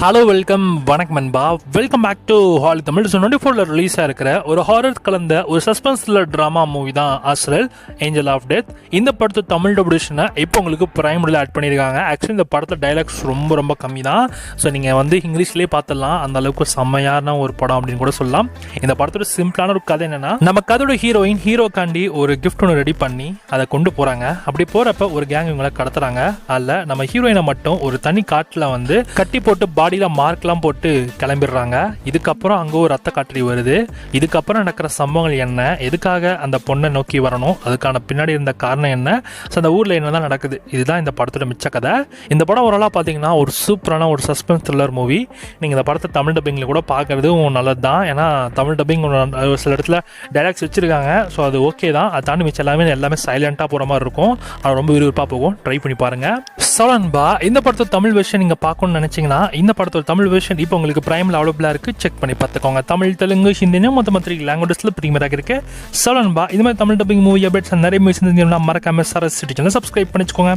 Hello welcome வணக்கம் நண்பா. Welcome back to Holly Tamil. 24 release ஆகிருக்கிற ஒரு ஹாரர் கலந்த ஒரு சஸ்பென்ஸ் த்ரில்லர் ட்ராமா மூவி தான் ஆஸ்ட்ரல் ஏஞ்சல் ஆஃப் டெத். இந்த படத்தை தமிழ் டபிள்யூஷனை இப்போ உங்களுக்கு பிரைமரியில் ஆட் பண்ணியிருக்காங்க. ஆக்சுவலி இந்த படத்தில் டைலாக்ஸ் ரொம்ப கம்மி தான். ஸோ நீங்கள் வந்து இங்கிலீஷ்லேயே பார்த்துடலாம். அந்த அளவுக்கு செம்மையான ஒரு படம் அப்படின்னு கூட சொல்லலாம். இந்த படத்தோட சிம்பிளான ஒரு கதை என்னன்னா, நம்ம கதையோட ஹீரோக்காண்டி ஒரு கிஃப்ட் ஒன்று ரெடி பண்ணி அதை கொண்டு போகிறாங்க. அப்படி போகிறப்ப ஒரு கேங் இவங்களை கடத்துறாங்க. அதில் நம்ம ஹீரோயினை மட்டும் ஒரு தனி காட்டில் வந்து கட்டி போட்டு பாடியில் மார்க்லாம் போட்டு கிளம்பிடுறாங்க. இதுக்கப்புறம் அங்கே ஒரு ரத்த காற்று வருது. இதுக்கப்புறம் நடக்கிற சம்பவங்கள் என்ன, எதுக்காக அந்த பொண்ணை நோக்கி வரணும், அதுக்கான பின்னாடி இருந்த காரணம் என்ன, ஸோ அந்த ஊரில் என்னதான் நடக்குது, இதுதான் இந்த படத்தோட மிச்ச கதை. இந்த படம் ஓரளவு பார்த்தீங்கன்னா ஒரு சூப்பரான ஒரு சஸ்பென்ஸ் த்ரில்லர் மூவி. நீங்கள் இந்த படத்தை தமிழ் டப்பிங்கில் கூட பார்க்கறது நல்லது தான். ஏன்னா தமிழ் டப்பிங் ஒரு சில இடத்துல டைலாக்ஸ் வச்சுருக்காங்க. ஸோ அது ஓகே தான். அதை தாண்டி மிச்சம் எல்லாமே சைலண்ட்டாக போகிற மாதிரி இருக்கும். அது ரொம்ப விறுவிறுப்பாக போகும். ட்ரை பண்ணி பாருங்கள். சோழன்பா, இந்த படத்தோட தமிழ் வெர்ஷன் நீங்கள் பார்க்கணும்னு நினச்சிங்கன்னா இந்த படத்தோட தமிழ் வெர்ஷன் இப்போ உங்களுக்கு பிரைமில் அவைலபிளாக இருக்குது. செக் பண்ணி பார்த்துக்கோங்க. தமிழ், தெலுங்கு, ஹிந்தின்னு மொத்த 3 லாங்குவேஜஸில் ப்ரீமியராக இருக்குது. சோழன்பா, இது மாதிரி தமிழ் டப்பிங் மூவி அப்டேட்ஸ் நிறைய மூவிஸ் மறக்காம சரஸ் சிட்டி சேனல் சப்ஸ்கிரைப் பண்ணிச்சுக்கோங்க.